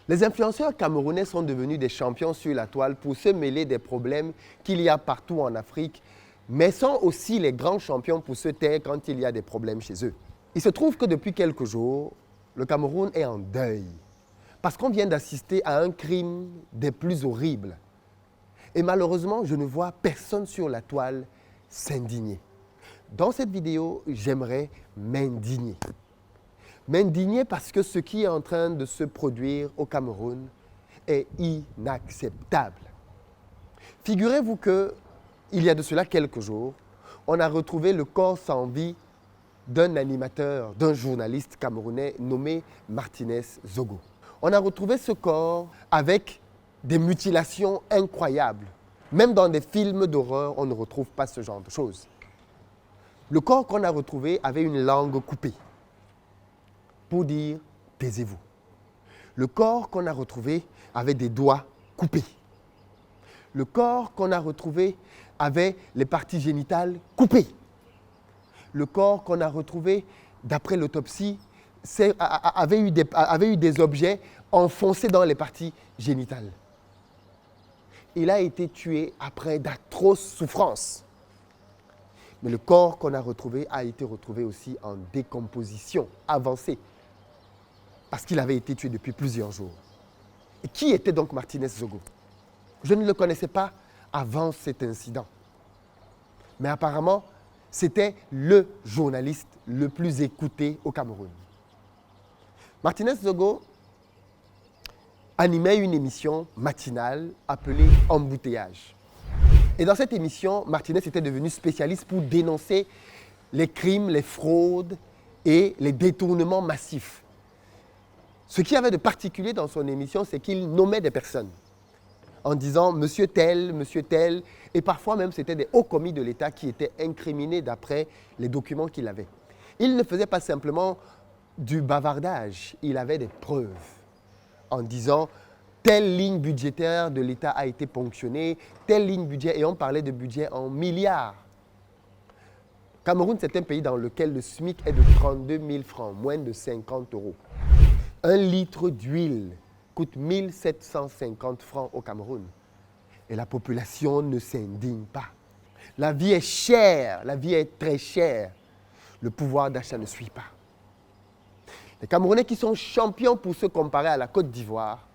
Les influenceurs camerounais sont devenus des champions sur la toile pour se mêler des problèmes qu'il y a partout en Afrique, mais sont aussi les grands champions pour se taire quand il y a des problèmes chez eux. Il se trouve que depuis quelques jours, le Cameroun est en deuil parce qu'on vient d'assister à un crime des plus horribles. Et malheureusement, je ne vois personne sur la toile s'indigner. Dans cette vidéo, j'aimerais m'indigner. M'indigner parce que ce qui est en train de se produire au Cameroun est inacceptable. Figurez-vous qu'il y a de cela quelques jours, on a retrouvé le corps sans vie d'un animateur, d'un journaliste camerounais nommé Martinez Zogo. On a retrouvé ce corps avec des mutilations incroyables. Même dans des films d'horreur, on ne retrouve pas ce genre de choses. Le corps qu'on a retrouvé avait une langue coupée pour dire « taisez-vous ». Le corps qu'on a retrouvé avait des doigts coupés. Le corps qu'on a retrouvé avait les parties génitales coupées. Le corps qu'on a retrouvé, d'après l'autopsie, avait eu des objets enfoncés dans les parties génitales. Il a été tué après d'atroces souffrances. Mais le corps qu'on a retrouvé a été retrouvé aussi en décomposition avancée, parce qu'il avait été tué depuis plusieurs jours. Et qui était donc Martinez Zogo? Je ne le connaissais pas avant cet incident. Mais apparemment, c'était le journaliste le plus écouté au Cameroun. Martinez Zogo animait une émission matinale appelée Embouteillage. Et dans cette émission, Martinez était devenu spécialiste pour dénoncer les crimes, les fraudes et les détournements massifs. Ce qu'il y avait de particulier dans son émission, c'est qu'il nommait des personnes en disant « Monsieur tel », et parfois même c'était des hauts commis de l'État qui étaient incriminés d'après les documents qu'il avait. Il ne faisait pas simplement du bavardage, il avait des preuves en disant « telle ligne budgétaire de l'État a été ponctionnée, telle ligne budget », et on parlait de budget en milliards. Cameroun, c'est un pays dans lequel le SMIC est de 32 000 francs, moins de 50 €. Un litre d'huile coûte 1 750 francs au Cameroun. Et la population ne s'indigne pas. La vie est chère, la vie est très chère. Le pouvoir d'achat ne suit pas. Les Camerounais qui sont champions pour se comparer à la Côte d'Ivoire,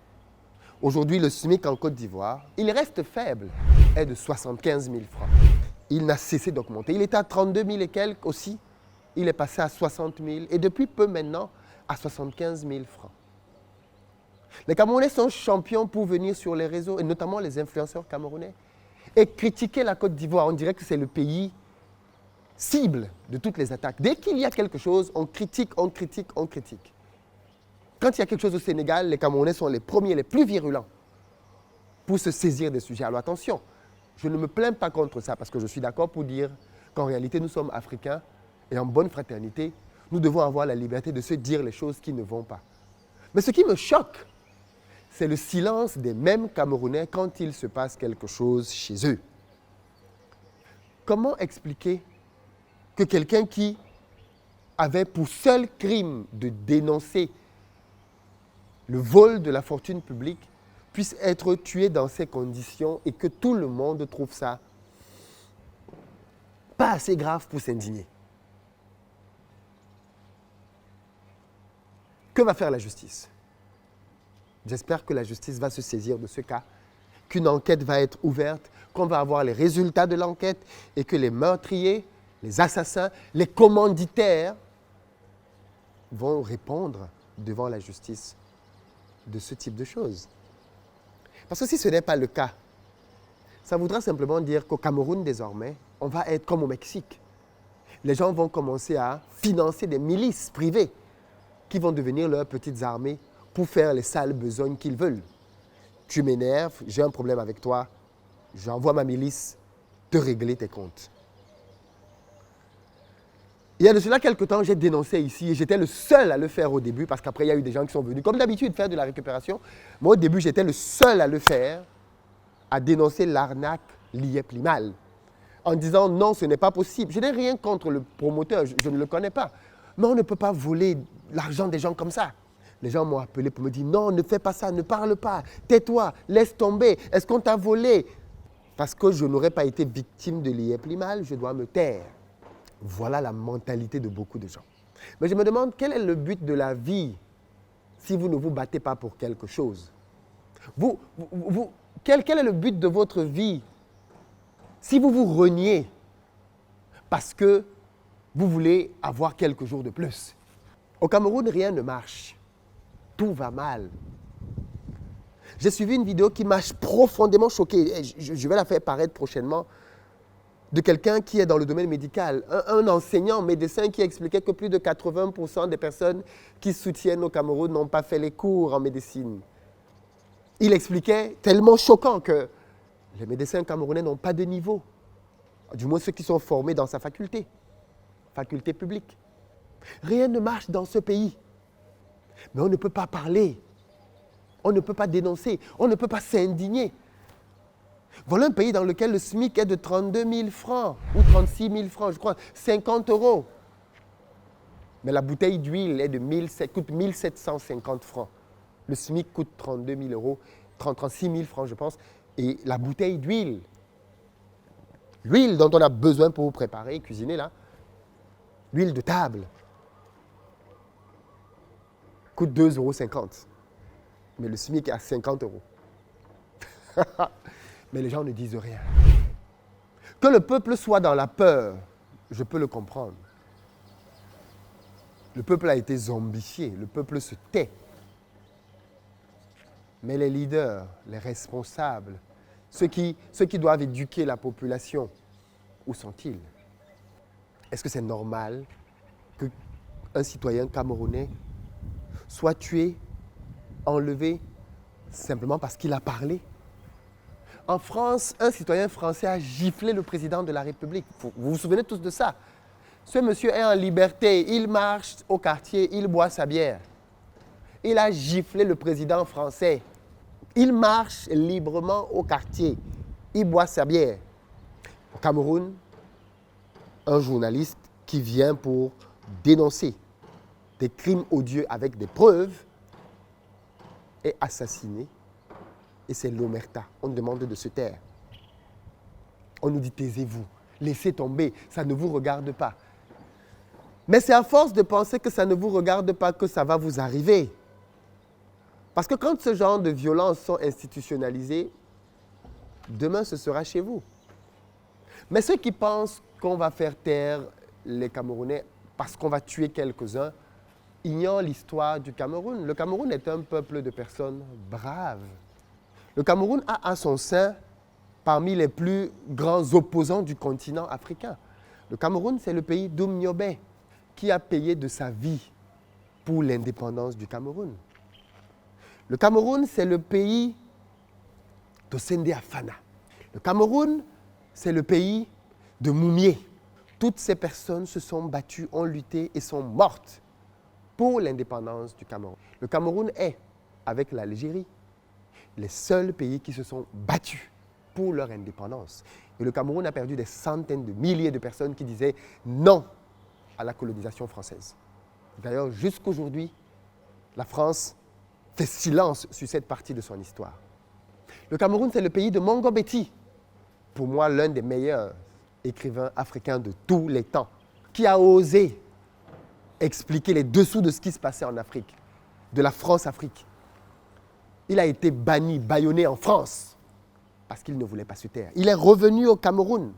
aujourd'hui le SMIC en Côte d'Ivoire, il reste faible, est de 75 000 francs. Il n'a cessé d'augmenter. Il était à 32 000 et quelques aussi. Il est passé à 60 000 et depuis peu maintenant à 75 000 francs. Les Camerounais sont champions pour venir sur les réseaux, et notamment les influenceurs camerounais, et critiquer la Côte d'Ivoire. On dirait que c'est le pays cible de toutes les attaques. Dès qu'il y a quelque chose, on critique, on critique, on critique. Quand il y a quelque chose au Sénégal, les Camerounais sont les premiers, les plus virulents pour se saisir des sujets. Alors attention, je ne me plains pas contre ça, parce que je suis d'accord pour dire qu'en réalité, nous sommes Africains, et en bonne fraternité, nous devons avoir la liberté de se dire les choses qui ne vont pas. Mais ce qui me choque, c'est le silence des mêmes Camerounais quand il se passe quelque chose chez eux. Comment expliquer que quelqu'un qui avait pour seul crime de dénoncer le vol de la fortune publique puisse être tué dans ces conditions et que tout le monde trouve ça pas assez grave pour s'indigner? Que va faire la justice? J'espère que la justice va se saisir de ce cas, qu'une enquête va être ouverte, qu'on va avoir les résultats de l'enquête et que les meurtriers, les assassins, les commanditaires vont répondre devant la justice de ce type de choses. Parce que si ce n'est pas le cas, ça voudra simplement dire qu'au Cameroun désormais, on va être comme au Mexique. Les gens vont commencer à financer des milices privées qui vont devenir leurs petites armées pour faire les sales besognes qu'ils veulent. Tu m'énerves, j'ai un problème avec toi, j'envoie ma milice te régler tes comptes. Il y a de cela quelques temps, j'ai dénoncé ici, et j'étais le seul à le faire au début, parce qu'après, il y a eu des gens qui sont venus, comme d'habitude, faire de la récupération. Moi, au début, j'étais le seul à le faire, à dénoncer l'arnaque Liep-Limal, en disant non, ce n'est pas possible. Je n'ai rien contre le promoteur, je ne le connais pas. Mais on ne peut pas voler l'argent des gens comme ça. Les gens m'ont appelé pour me dire, non, ne fais pas ça, ne parle pas, tais-toi, laisse tomber. Est-ce qu'on t'a volé? Parce que je n'aurais pas été victime de l'IEP-Limal, je dois me taire. Voilà la mentalité de beaucoup de gens. Mais je me demande, quel est le but de la vie si vous ne vous battez pas pour quelque chose? Quel est le but de votre vie si vous vous reniez parce que vous voulez avoir quelques jours de plus? Au Cameroun, rien ne marche. Tout va mal. J'ai suivi une vidéo qui m'a profondément choqué. Je vais la faire paraître prochainement. De quelqu'un qui est dans le domaine médical, un enseignant médecin qui expliquait que plus de 80% des personnes qui soutiennent au Cameroun n'ont pas fait les cours en médecine. Il expliquait, tellement choquant, que les médecins camerounais n'ont pas de niveau. Du moins ceux qui sont formés dans sa faculté publique. Rien ne marche dans ce pays. Mais on ne peut pas parler. On ne peut pas dénoncer. On ne peut pas s'indigner. Voilà un pays dans lequel le SMIC est de 32 000 francs ou 36 000 francs, je crois, 50 €. Mais la bouteille d'huile coûte 1 750 francs. Le SMIC coûte 32 000 €, 36 000 francs, je pense. Et la bouteille d'huile, l'huile dont on a besoin pour préparer, cuisiner là, l'huile de table, coûte 2,50 €. Mais le SMIC est à 50 €. Mais les gens ne disent rien. Que le peuple soit dans la peur, je peux le comprendre. Le peuple a été zombifié, le peuple se tait. Mais les leaders, les responsables, ceux qui doivent éduquer la population, où sont-ils? Est-ce que c'est normal qu'un citoyen camerounais soit tué, enlevé, simplement parce qu'il a parlé? En France, un citoyen français a giflé le président de la République. Vous vous souvenez tous de ça? Ce monsieur est en liberté, il marche au quartier, il boit sa bière. Il a giflé le président français. Il marche librement au quartier, il boit sa bière. Au Cameroun, un journaliste qui vient pour dénoncer des crimes odieux avec des preuves est assassiné. Et c'est l'omerta. On demande de se taire. On nous dit taisez-vous, laissez tomber, ça ne vous regarde pas. Mais c'est à force de penser que ça ne vous regarde pas que ça va vous arriver. Parce que quand ce genre de violences sont institutionnalisées, demain ce sera chez vous. Mais ceux qui pensent qu'on va faire taire les Camerounais parce qu'on va tuer quelques-uns, ignorent l'histoire du Cameroun. Le Cameroun est un peuple de personnes braves. Le Cameroun a à son sein parmi les plus grands opposants du continent africain. Le Cameroun, c'est le pays d'Oumniobé qui a payé de sa vie pour l'indépendance du Cameroun. Le Cameroun, c'est le pays de Sende Afana. Le Cameroun, c'est le pays de Moumié. Toutes ces personnes se sont battues, ont lutté et sont mortes pour l'indépendance du Cameroun. Le Cameroun est, avec l'Algérie, les seuls pays qui se sont battus pour leur indépendance. Et le Cameroun a perdu des centaines de milliers de personnes qui disaient non à la colonisation française. D'ailleurs, jusqu'aujourd'hui, la France fait silence sur cette partie de son histoire. Le Cameroun, c'est le pays de Mongo Betty, pour moi l'un des meilleurs écrivains africains de tous les temps, qui a osé expliquer les dessous de ce qui se passait en Afrique, de la France-Afrique. Il a été banni, bâillonné en France parce qu'il ne voulait pas se taire. Il est revenu au Cameroun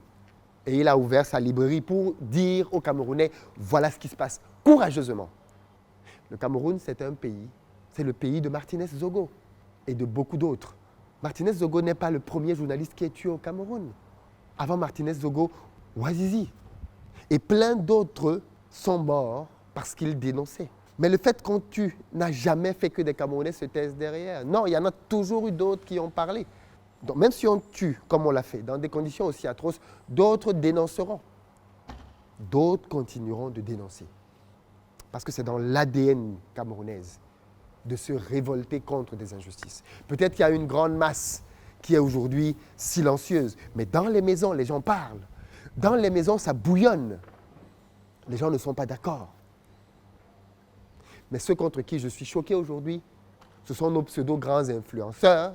et il a ouvert sa librairie pour dire aux Camerounais, voilà ce qui se passe courageusement. Le Cameroun, c'est un pays, c'est le pays de Martinez Zogo et de beaucoup d'autres. Martinez Zogo n'est pas le premier journaliste qui est tué au Cameroun. Avant Martinez Zogo, Ouazizi et plein d'autres sont morts parce qu'ils dénonçaient. Mais le fait qu'on tue n'a jamais fait que des Camerounais se taisent derrière. Non, il y en a toujours eu d'autres qui ont parlé. Donc même si on tue, comme on l'a fait, dans des conditions aussi atroces, d'autres dénonceront. D'autres continueront de dénoncer. Parce que c'est dans l'ADN camerounaise de se révolter contre des injustices. Peut-être qu'il y a une grande masse qui est aujourd'hui silencieuse, mais dans les maisons, les gens parlent. Dans les maisons, ça bouillonne. Les gens ne sont pas d'accord. Mais ceux contre qui je suis choqué aujourd'hui, ce sont nos pseudo-grands influenceurs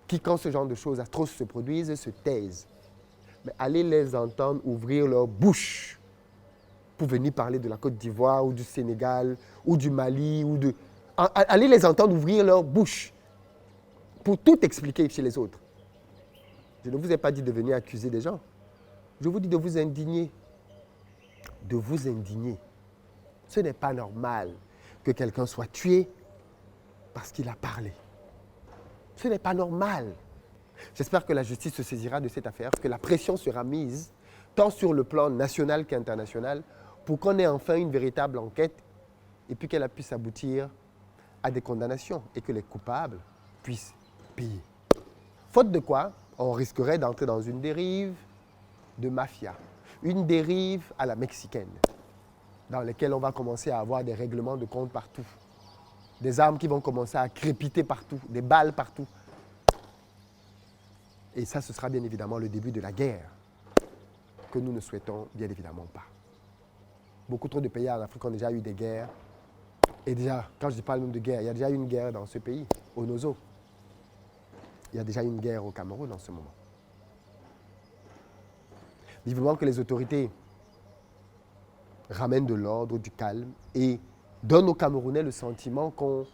qui, quand ce genre de choses atroces se produisent, se taisent. Mais allez les entendre ouvrir leur bouche pour venir parler de la Côte d'Ivoire ou du Sénégal ou du Mali ou de... Allez les entendre ouvrir leur bouche pour tout expliquer chez les autres. Je ne vous ai pas dit de venir accuser des gens. Je vous dis de vous indigner. De vous indigner. Ce n'est pas normal que quelqu'un soit tué parce qu'il a parlé. Ce n'est pas normal. J'espère que la justice se saisira de cette affaire, que la pression sera mise, tant sur le plan national qu'international, pour qu'on ait enfin une véritable enquête et puis qu'elle puisse aboutir à des condamnations et que les coupables puissent payer. Faute de quoi, on risquerait d'entrer dans une dérive de mafia, une dérive à la mexicaine, dans laquelle on va commencer à avoir des règlements de compte partout, des armes qui vont commencer à crépiter partout, des balles partout. Et ça, ce sera bien évidemment le début de la guerre que nous ne souhaitons bien évidemment pas. Beaucoup trop de pays en Afrique ont déjà eu des guerres. Et déjà, quand je parle même de guerre, il y a déjà eu une guerre dans ce pays, au Nozo. Il y a déjà une guerre au Cameroun en ce moment. Vivement que les autorités ramènent de l'ordre, du calme et donnent aux Camerounais le sentiment qu'on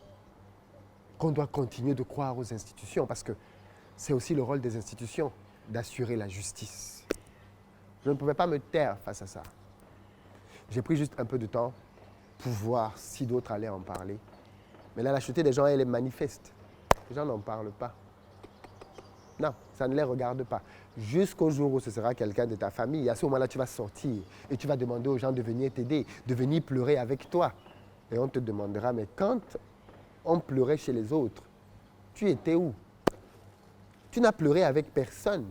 doit continuer de croire aux institutions parce que c'est aussi le rôle des institutions d'assurer la justice. Je ne pouvais pas me taire face à ça. J'ai pris juste un peu de temps pour voir si d'autres allaient en parler. Mais la lâcheté des gens, elle est manifeste. Les gens n'en parlent pas. Non, ça ne les regarde pas. Jusqu'au jour où ce sera quelqu'un de ta famille, à ce moment-là, tu vas sortir et tu vas demander aux gens de venir t'aider, de venir pleurer avec toi. Et on te demandera, mais quand on pleurait chez les autres, tu étais où? Tu n'as pleuré avec personne.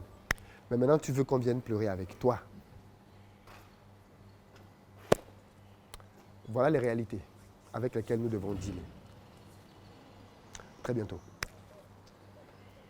Mais maintenant, tu veux qu'on vienne pleurer avec toi. Voilà les réalités avec lesquelles nous devons dealer. Très bientôt.